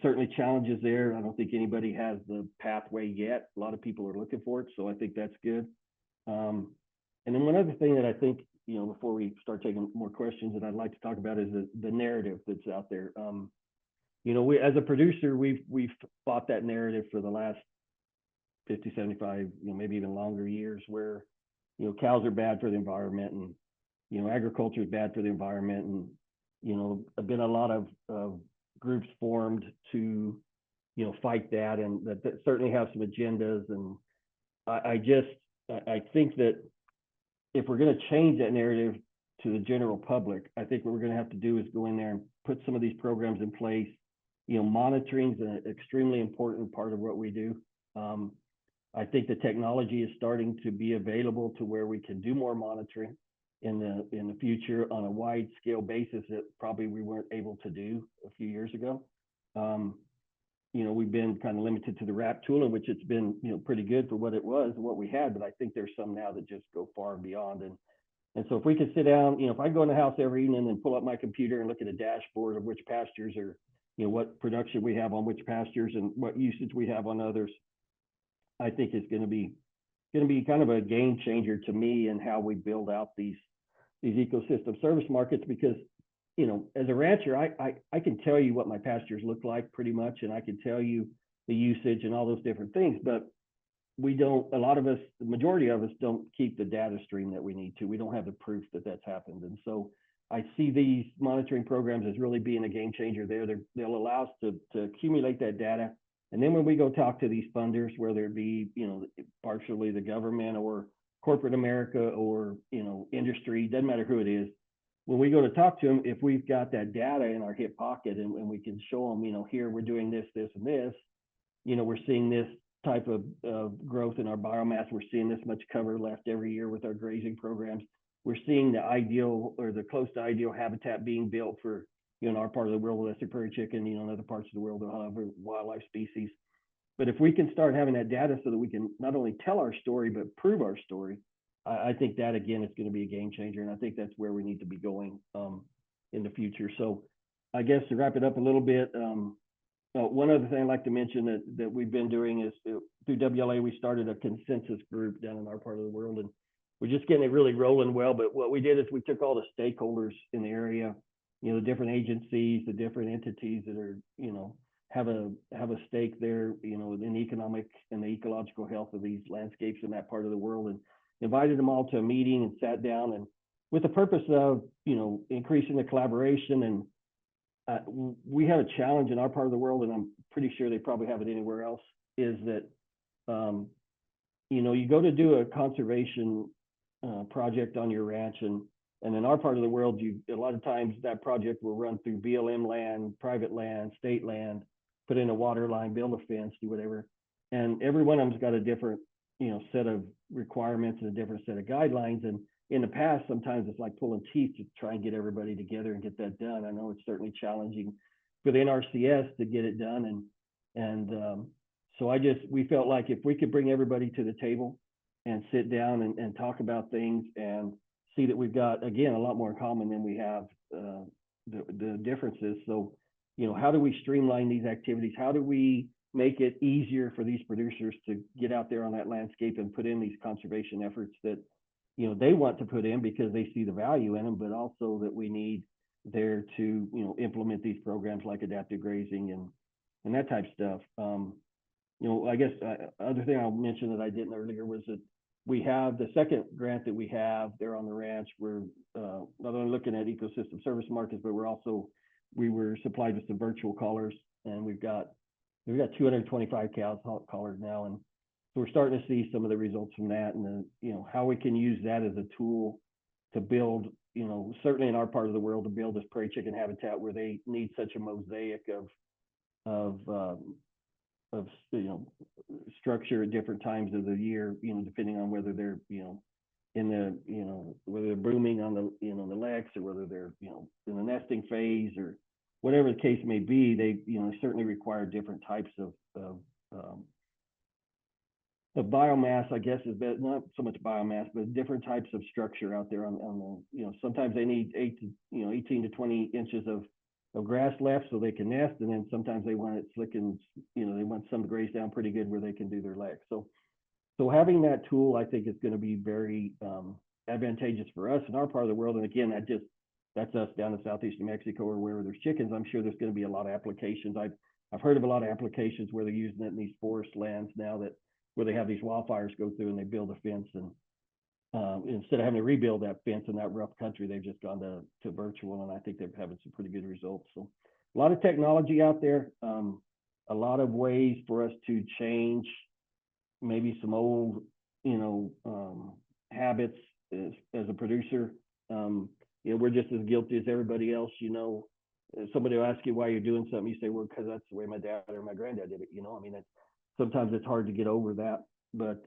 certainly challenges there. I don't think anybody has the pathway yet. A lot of people are looking for it, so I think that's good. And then one other thing that I think, before we start taking more questions, that I'd like to talk about is the narrative that's out there. We, as a producer, we've fought that narrative for the last 50, 75, maybe even longer years, where, cows are bad for the environment, and, agriculture is bad for the environment. And, have been a lot of groups formed to, fight that, and that certainly have some agendas. And I think that if we're going to change that narrative to the general public, I think what we're going to have to do is go in there and put some of these programs in place. Monitoring is an extremely important part of what we do. I think the technology is starting to be available to where we can do more monitoring in the future on a wide scale basis that probably we weren't able to do a few years ago. We've been kind of limited to the RAP tool, in which it's been, pretty good for what it was and what we had, but I think there's some now that just go far beyond. And so if we could sit down, if I go in the house every evening and pull up my computer and look at a dashboard of which pastures are, what production we have on which pastures and what usage we have on others, I think it's going to be kind of a game changer to me in how we build out these ecosystem service markets. Because, as a rancher, I can tell you what my pastures look like pretty much, and I can tell you the usage and all those different things, but we don't, a lot of us, the majority of us don't keep the data stream that we need to. We don't have the proof that that's happened. And so I see these monitoring programs as really being a game changer there. They'll allow us to accumulate that data. And then when we go talk to these funders, whether it be, partially the government or corporate America or, industry, doesn't matter who it is, when we go to talk to them, if we've got that data in our hip pocket and we can show them, here we're doing this, this, and this, we're seeing this type of growth in our biomass. We're seeing this much cover left every year with our grazing programs. We're seeing the ideal or the close to ideal habitat being built for, in our part of the world, western prairie chicken, in other parts of the world, they'll have wildlife species. But if we can start having that data so that we can not only tell our story, but prove our story, I think that, again, is going to be a game changer. And I think that's where we need to be going in the future. So I guess to wrap it up a little bit, one other thing I'd like to mention that we've been doing is through WLA, we started a consensus group down in our part of the world, and we're just getting it really rolling well. But what we did is we took all the stakeholders in the area, the different agencies, the different entities that are, have a stake there, in the economic and the ecological health of these landscapes in that part of the world, and invited them all to a meeting and sat down, and with the purpose of, increasing the collaboration. And we have a challenge in our part of the world, and I'm pretty sure they probably have it anywhere else, is that, you go to do a conservation project on your ranch, and in our part of the world, a lot of times that project will run through BLM land, private land, state land, put in a water line, build a fence, do whatever. And every one of them's got a different, set of requirements and a different set of guidelines. And in the past, sometimes it's like pulling teeth to try and get everybody together and get that done. I know it's certainly challenging for the NRCS to get it done. And so we felt like if we could bring everybody to the table and sit down and talk about things and see that we've got, again, a lot more in common than we have the differences. So, how do we streamline these activities? How do we make it easier for these producers to get out there on that landscape and put in these conservation efforts that, they want to put in because they see the value in them, but also that we need there to, implement these programs like adaptive grazing and that type of stuff. I guess other thing I'll mention that I didn't earlier was that we have the second grant that we have there on the ranch. We're not only looking at ecosystem service markets, but we were supplied with some virtual collars, and we've got 225 cows collared now. And so we're starting to see some of the results from that, and how we can use that as a tool to build, certainly in our part of the world, to build this prairie chicken habitat where they need such a mosaic of structure at different times of the year, depending on whether they're, whether they're brooming on the, the leks, or whether they're, in the nesting phase, or, whatever the case may be, they, certainly require different types of biomass, I guess, is not so much biomass, but different types of structure out there on the, sometimes they need 18 to 20 inches of grass left so they can nest. And then sometimes they want it slick and, they want some to graze down pretty good where they can do their legs. So having that tool, I think, is going to be very advantageous for us in our part of the world. And again, that's us down in southeast New Mexico or wherever there's chickens. I'm sure there's going to be a lot of applications. I've heard of a lot of applications where they're using it in these forest lands now where they have these wildfires go through and they build a fence, and instead of having to rebuild that fence in that rough country, they've just gone to virtual, and I think they're having some pretty good results. So a lot of technology out there, a lot of ways for us to change maybe some old, habits as a producer. We're just as guilty as everybody else. Somebody will ask you why you're doing something, you say, well, because that's the way my dad or my granddad did it. Sometimes it's hard to get over that, but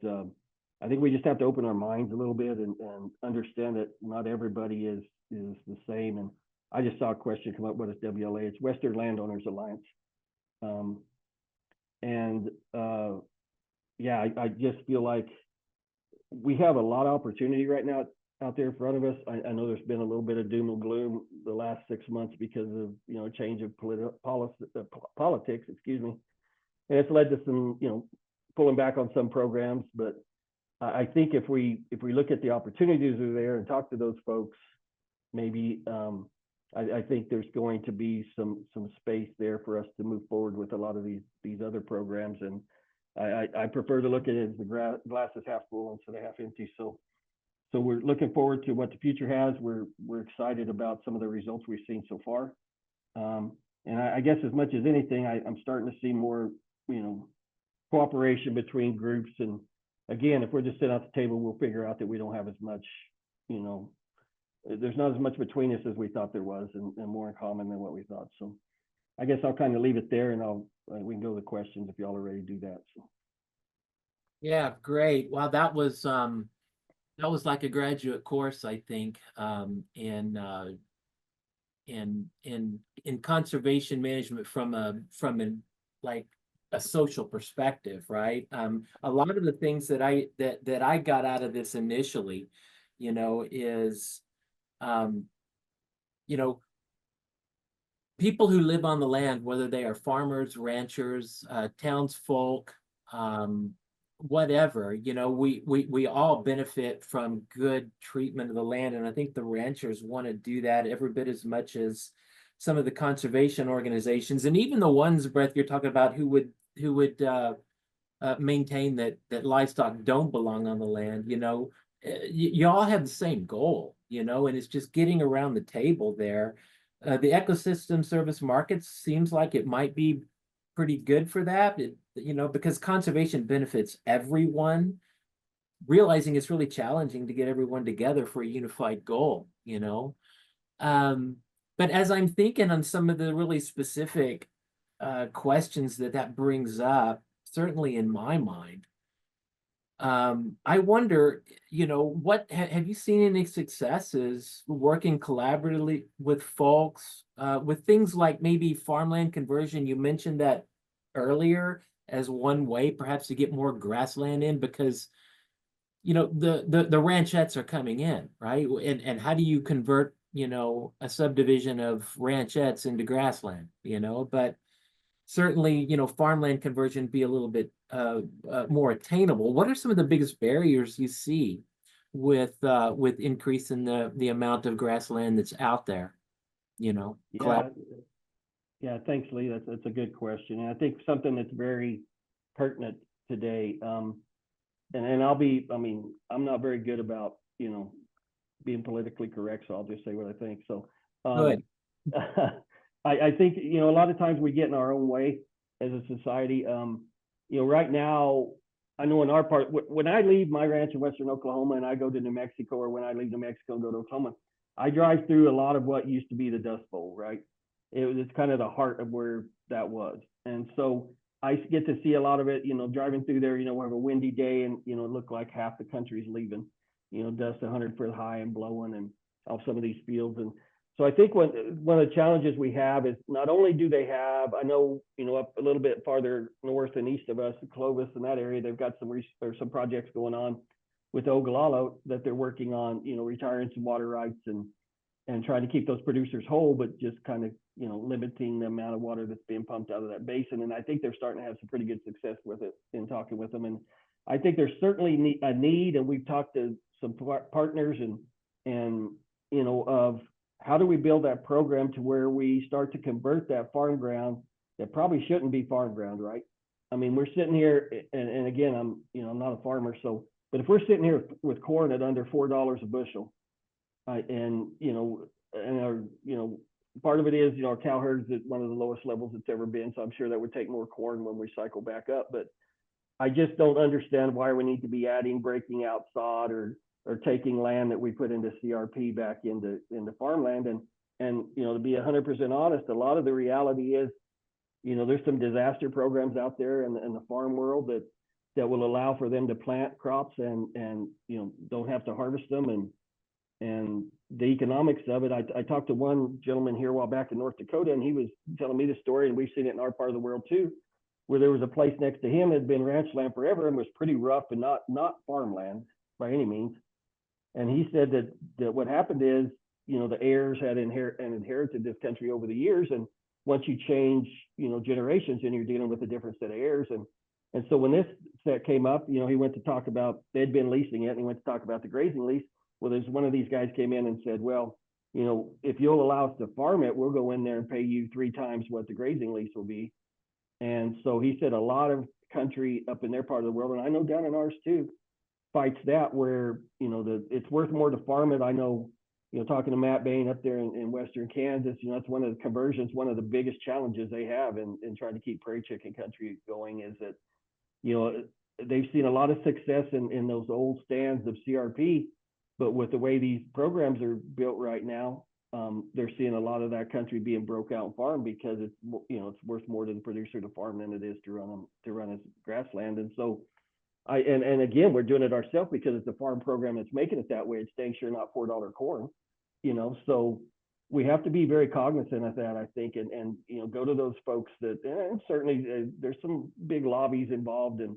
I think we just have to open our minds a little bit and understand that not everybody is the same. And I just saw a question come up, what is WLA? It's Western Landowners Alliance. I just feel like we have a lot of opportunity right now out there in front of us. I know there's been a little bit of doom and gloom the last 6 months because of, change of politics, excuse me. And it's led to some, pulling back on some programs. But I think if we look at the opportunities that are there and talk to those folks, maybe I think there's going to be some space there for us to move forward with a lot of these other programs. And I prefer to look at it as the glass is half full instead of half empty. So we're looking forward to what the future has. We're excited about some of the results we've seen so far. And I guess as much as anything, I'm starting to see more, cooperation between groups. And again, if we're just sitting at the table, we'll figure out that we don't have as much, there's not as much between us as we thought there was, and more in common than what we thought. So I guess I'll kind of leave it there, and we can go to the questions if y'all are ready to do that. So. Yeah, great. Wow, that was like a graduate course, I think, in conservation management from a social perspective, right? A lot of the things that I got out of this initially, is people who live on the land, whether they are farmers, ranchers, townsfolk, whatever, we all benefit from good treatment of the land. And I think the ranchers want to do that every bit as much as some of the conservation organizations, and even the ones, Bret, you're talking about who would maintain that livestock don't belong on the land. You all have the same goal, and it's just getting around the table there. The ecosystem service market seems like it might be pretty good for that, because conservation benefits everyone, realizing it's really challenging to get everyone together for a unified goal, But as I'm thinking on some of the really specific questions that brings up, certainly in my mind, I wonder, what have you seen any successes working collaboratively with folks with things like maybe farmland conversion? You mentioned that earlier as one way perhaps to get more grassland in, because the ranchettes are coming in, right? And how do you convert a subdivision of ranchettes into grassland, but certainly, farmland conversion be a little bit more attainable. What are some of the biggest barriers you see with increasing the amount of grassland that's out there? Yeah, thanks, Lee. That's a good question. And I think something that's very pertinent today. And I'm not very good about, being politically correct, so I'll just say what I think. So Good. I think, a lot of times we get in our own way as a society. Right now, I know in our part, when I leave my ranch in Western Oklahoma and I go to New Mexico, or when I leave New Mexico and go to Oklahoma, I drive through a lot of what used to be the Dust Bowl, right? It's kind of the heart of where that was. And so I get to see a lot of it, driving through there, we have a windy day and, it looked like half the country's leaving, dust 100 foot high and blowing and off some of these fields. And So I think one of the challenges we have is not only do they have, I know, up a little bit farther north and east of us, Clovis and that area, they've got some projects going on with Ogallala that they're working on, retiring some water rights and trying to keep those producers whole, but just kind of, limiting the amount of water that's being pumped out of that basin. And I think they're starting to have some pretty good success with it in talking with them. And I think there's certainly a need, and we've talked to some partners and of how do we build that program to where we start to convert that farm ground that probably shouldn't be farm ground, right? I mean, we're sitting here, and again, I'm not a farmer, so, but if we're sitting here with corn at under $4 a bushel, and our, part of it is, our cow herd's at one of the lowest levels it's ever been, so I'm sure that would take more corn when we cycle back up, but I just don't understand why we need to be breaking out sod or taking land that we put into CRP back into farmland. And to be 100% honest, a lot of the reality is, there's some disaster programs out there in the farm world that will allow for them to plant crops and don't have to harvest them. And the economics of it, I talked to one gentleman here a while back in North Dakota, and he was telling me the story, and we've seen it in our part of the world too, where there was a place next to him that had been ranch land forever and was pretty rough and not farmland by any means. And he said that what happened is, the heirs had inherited this country over the years. And once you change, generations, and you're dealing with a different set of heirs. And so when this set came up, he went to talk about, they'd been leasing it, and he went to talk about the grazing lease. Well, there's one of these guys came in and said, well, if you'll allow us to farm it, we'll go in there and pay you 3 times what the grazing lease will be. And so he said a lot of country up in their part of the world, and I know down in ours too, fights that where, it's worth more to farm it. I know, talking to Matt Bain up there in Western Kansas, that's one of the conversions, one of the biggest challenges they have in trying to keep prairie chicken country going is that, they've seen a lot of success in those old stands of CRP, but with the way these programs are built right now, they're seeing a lot of that country being broke out and farmed because it's worth more to the producer to farm than it is to run his grassland. And so and again, we're doing it ourselves because it's a farm program that's making it that way. It's dang sure not $4 corn, so we have to be very cognizant of that, I think, and go to those folks that, and certainly there's some big lobbies involved, and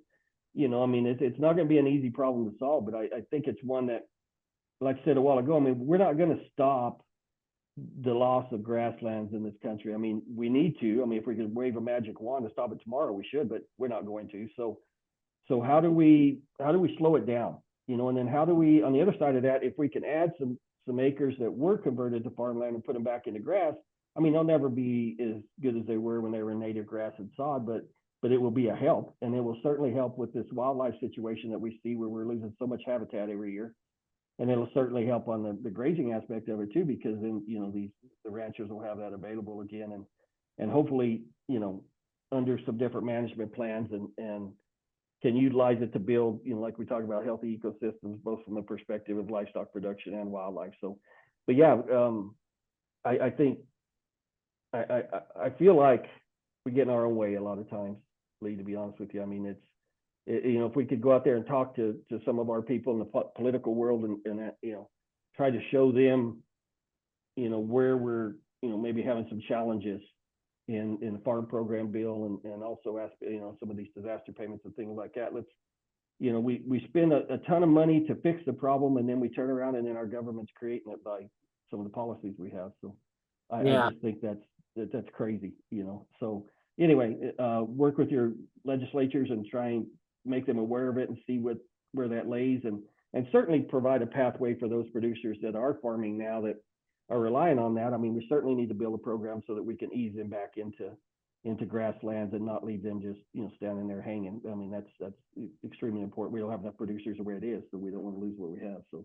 it's not going to be an easy problem to solve, but I think it's one that, like I said a while ago, we're not going to stop the loss of grasslands in this country. We need to. If we could wave a magic wand to stop it tomorrow, we should, but we're not going to. So how do we slow it down? And then how do we, on the other side of that, if we can add some acres that were converted to farmland and put them back into grass, they'll never be as good as they were when they were native grass and sod, but it will be a help, and it will certainly help with this wildlife situation that we see where we're losing so much habitat every year. And it'll certainly help on the grazing aspect of it too, because then, the ranchers will have that available again, and hopefully, under some different management plans and can utilize it to build, like we talk about, healthy ecosystems, both from the perspective of livestock production and wildlife. So, but yeah, I think, I feel like we get in our own way a lot of times, Lee, to be honest with you. If we could go out there and talk to some of our people in the political world and try to show them, where we're, maybe having some challenges in the farm program bill and also ask, some of these disaster payments and things like that. Let's, we spend a ton of money to fix the problem, and then we turn around and then our government's creating it by some of the policies we have. So I just think that's crazy, So anyway, work with your legislatures and try and make them aware of it and see where that lays, and certainly provide a pathway for those producers that are farming now that are relying on that. We certainly need to build a program so that we can ease them back into grasslands and not leave them just, standing there hanging. That's extremely important. We don't have enough producers the way it is, so we don't want to lose what we have. So,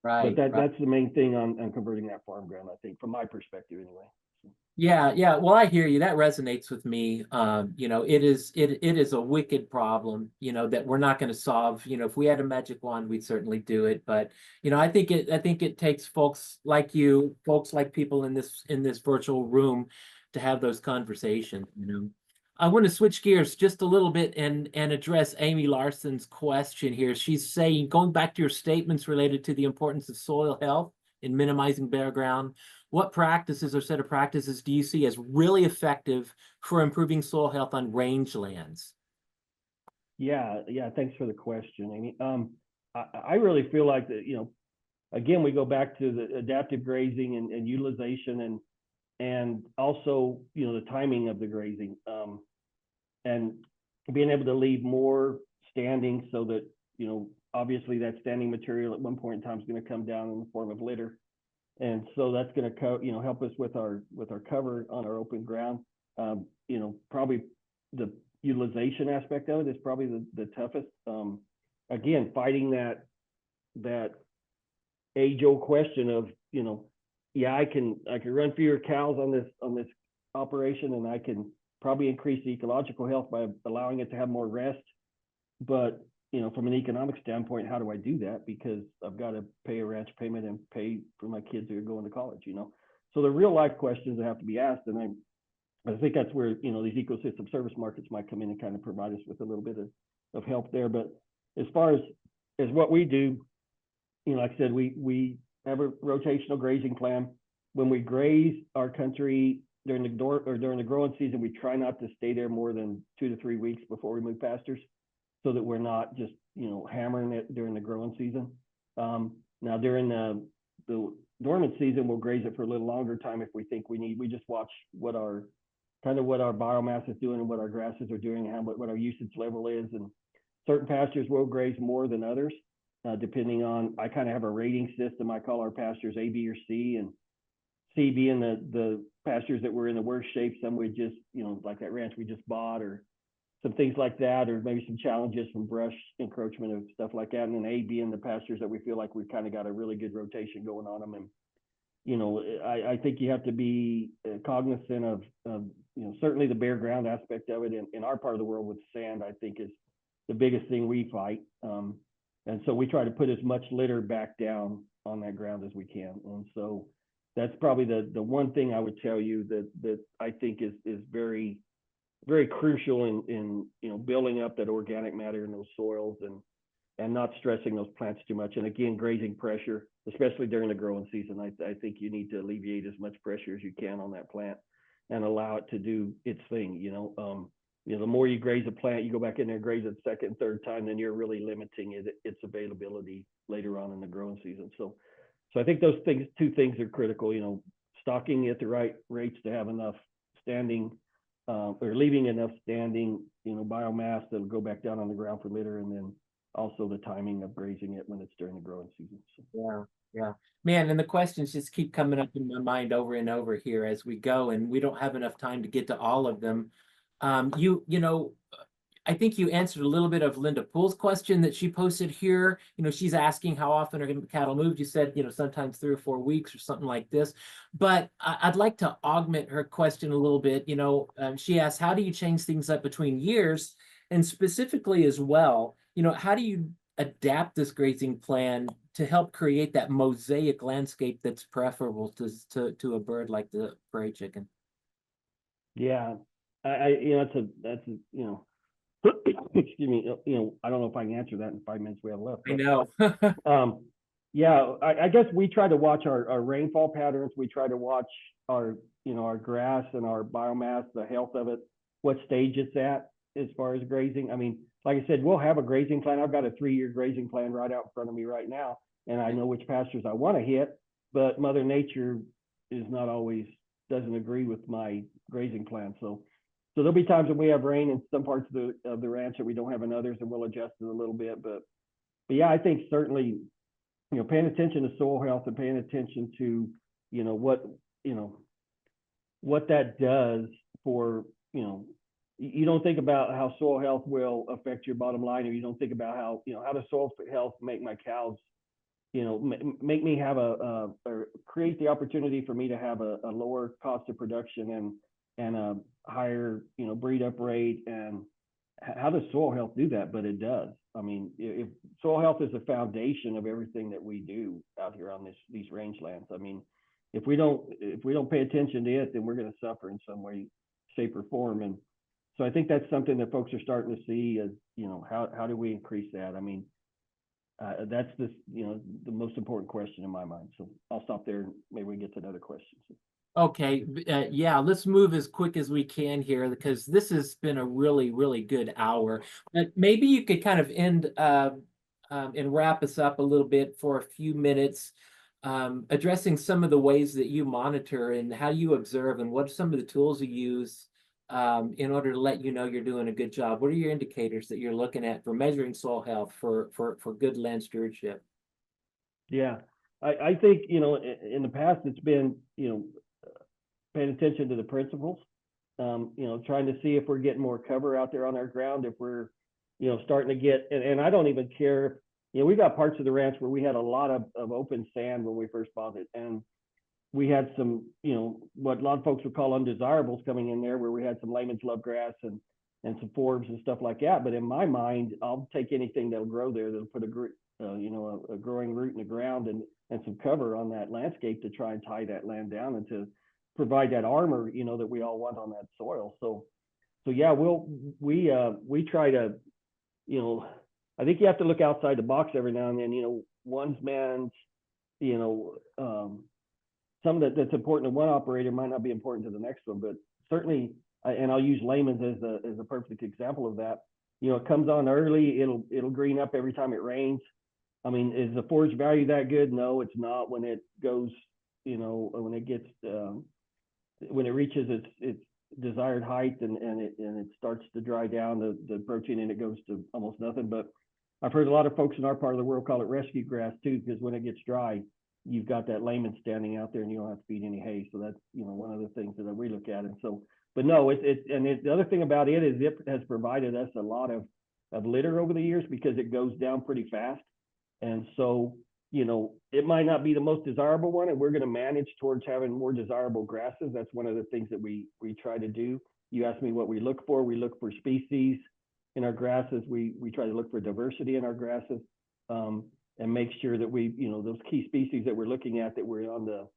Right. But that's the main thing on converting that farm ground, I think, from my perspective anyway. Yeah. Well, I hear you. That resonates with me. It is a wicked problem, that we're not going to solve. If we had a magic wand, we'd certainly do it. But, I think it takes folks like you, folks like people in this virtual room to have those conversations, I want to switch gears just a little bit and address Amy Larson's question here. She's saying, going back to your statements related to the importance of soil health in minimizing bare ground. What practices or set of practices do you see as really effective for improving soil health on rangelands? Yeah, thanks for the question, Amy. I really feel like that, again, we go back to the adaptive grazing and utilization and also, the timing of the grazing, and being able to leave more standing so that, obviously that standing material at one point in time is going to come down in the form of litter. And so that's going to, help us with our cover on our open ground. Probably the utilization aspect of it is probably the toughest. Again, fighting that age-old question of, I can run fewer cows on this operation, and I can probably increase the ecological health by allowing it to have more rest. But from an economic standpoint, how do I do that? Because I've got to pay a ranch payment and pay for my kids who are going to college. So the real life questions that have to be asked, and I think that's where these ecosystem service markets might come in and kind of provide us with a little bit of help there. But as far as what we do, like I said, we have a rotational grazing plan. When we graze our country during the growing season, we try not to stay there more than 2 to 3 weeks before we move pastures, so that we're not just hammering it during the growing season. Now during the dormant season, we'll graze it for a little longer time if we think we need. We just watch what our biomass is doing and what our grasses are doing, and what our usage level is. And certain pastures will graze more than others, depending on. I kind of have a rating system. I call our pastures A, B, or C, and C being the pastures that were in the worst shape. Some we just, like that ranch we just bought, or some things like that, or maybe some challenges from brush encroachment and stuff like that. And then A being the pastures that we feel like we've kind of got a really good rotation going on them. And I think you have to be cognizant of certainly the bare ground aspect of it. In our part of the world with sand, I think is the biggest thing we fight. And so we try to put as much litter back down on that ground as we can. And so that's probably the one thing I would tell you that I think is very, very crucial in building up that organic matter in those soils and not stressing those plants too much. And again, grazing pressure, especially during the growing season, I think you need to alleviate as much pressure as you can on that plant and allow it to do its thing. The more you graze a plant, you go back in there and graze it second and third time, then you're really limiting its availability later on in the growing season. So I think those two things are critical. Stocking at the right rates to have enough standing, or leaving enough standing, biomass that'll go back down on the ground for litter, and then also the timing of grazing it when it's during the growing season. So. Yeah, man, and the questions just keep coming up in my mind over and over here as we go, and we don't have enough time to get to all of them. I think you answered a little bit of Linda Poole's question that she posted here. She's asking how often are cattle moved. You said, sometimes 3 or 4 weeks or something like this. But I'd like to augment her question a little bit. She asked, how do you change things up between years? And specifically as well, how do you adapt this grazing plan to help create that mosaic landscape that's preferable to a bird like the prairie chicken? Yeah, that's a excuse me, I don't know if I can answer that in 5 minutes we have left. I know. Yeah, I guess we try to watch our rainfall patterns. We try to watch our grass and our biomass, the health of it, what stage it's at as far as grazing. I mean, like I said, we'll have a grazing plan. I've got a 3-year grazing plan right out in front of me right now, and I know which pastures I want to hit, but Mother Nature doesn't agree with my grazing plan. So there'll be times when we have rain in some parts of the ranch that we don't have in others, and we'll adjust it a little bit. But yeah, I think certainly, paying attention to soil health and paying attention to, what that does for, you don't think about how soil health will affect your bottom line, or you don't think about how does soil health make my cows, make me have or create the opportunity for me to have a lower cost of production and a higher, breed up rate. And how does soil health do that? But it does. I mean, if soil health is the foundation of everything that we do out here on these rangelands. I mean, if we don't pay attention to it, then we're going to suffer in some way, shape, or form. And so I think that's something that folks are starting to see is, how do we increase that? I mean, that's the, the most important question in my mind. So I'll stop there and maybe we get to another question. Okay, yeah, let's move as quick as we can here because this has been a really, really good hour. But maybe you could kind of end and wrap us up a little bit for a few minutes, addressing some of the ways that you monitor and how you observe and what are some of the tools you use in order to let you know you're doing a good job. What are your indicators that you're looking at for measuring soil health for good land stewardship? Yeah, I think, in the past, it's been, paying attention to the principles, trying to see if we're getting more cover out there on our ground, if we're, starting to get, and I don't even care, we got parts of the ranch where we had a lot of open sand when we first bought it. And we had some, what a lot of folks would call undesirables coming in there, where we had some layman's love grass and some forbs and stuff like that. But in my mind, I'll take anything that'll grow there, that'll put a growing root in the ground and some cover on that landscape to try and tie that land down and to provide that armor, that we all want on that soil. So yeah, we try to, I think you have to look outside the box every now and then. One's man's, some that's important to one operator might not be important to the next one, but certainly, and I'll use layman's as a perfect example of that. It comes on early, it'll green up every time it rains. I mean, is the forage value that good? No, it's not. When it goes, when it gets, when it reaches its desired height and it starts to dry down, the protein in it goes to almost nothing. But I've heard a lot of folks in our part of the world call it rescue grass too, because when it gets dry, you've got that layman standing out there and you don't have to feed any hay. So that's, one of the things that we look at. And so, but no, the other thing about it is it has provided us a lot of litter over the years because it goes down pretty fast. And so, it might not be the most desirable one, and we're going to manage towards having more desirable grasses. That's one of the things that we try to do. You asked me what we look for. We look for species in our grasses. We try to look for diversity in our grasses, and make sure that we, those key species that we're looking at, that we're on the,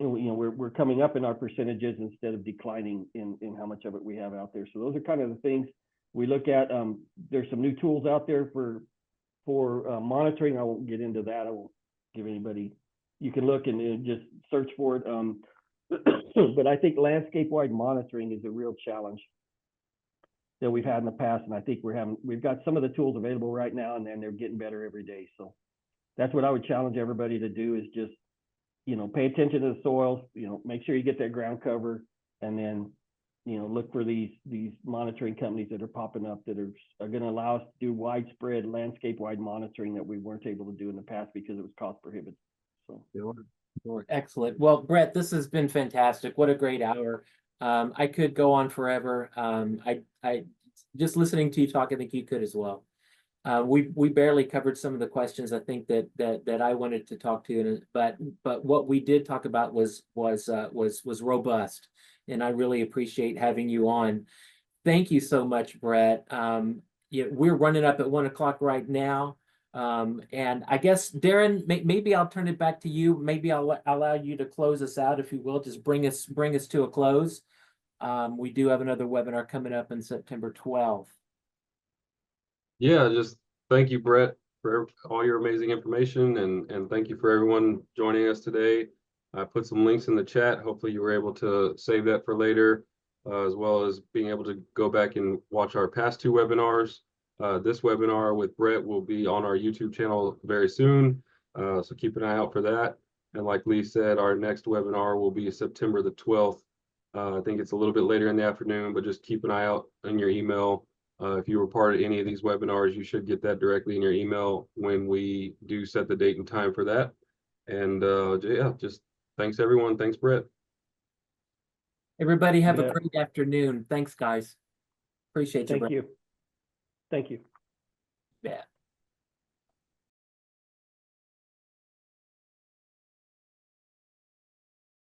we're coming up in our percentages instead of declining in how much of it we have out there. So those are kind of the things we look at. There's some new tools out there for monitoring. I won't get into that. I won't give anybody, you can look and just search for it. But I think landscape-wide monitoring is a real challenge that we've had in the past. And I think we've got some of the tools available right now, and then they're getting better every day. So that's what I would challenge everybody to do, is just, pay attention to the soils, make sure you get that ground cover, and then, look for these monitoring companies that are popping up that are going to allow us to do widespread landscape-wide monitoring that we weren't able to do in the past because it was cost prohibitive. So Sure. Excellent. Well, Bret, this has been fantastic. What a great hour. I could go on forever. I just listening to you talk, I think you could as well. We barely covered some of the questions I think that I wanted to talk to, but what we did talk about was robust, and I really appreciate having you on. Thank you so much, Bret. We're running up at 1 o'clock right now, and I guess Darren, maybe I'll turn it back to you. Maybe I'll allow you to close us out, if you will. Just bring us to a close. We do have another webinar coming up on September 12th. Yeah, just thank you, Bret, for all your amazing information, and thank you for everyone joining us today. I put some links in the chat. Hopefully you were able to save that for later, as well as being able to go back and watch our past 2 webinars. This webinar with Bret will be on our YouTube channel very soon, so keep an eye out for that. And like Lee said, our next webinar will be September the 12th. I think it's a little bit later in the afternoon, but just keep an eye out in your email. If you were part of any of these webinars, you should get that directly in your email when we do set the date and time for that. And yeah, just thanks everyone. Thanks, Bret. Everybody have a great afternoon. Thanks, guys. Appreciate you. Thank you. Thank you. Yeah.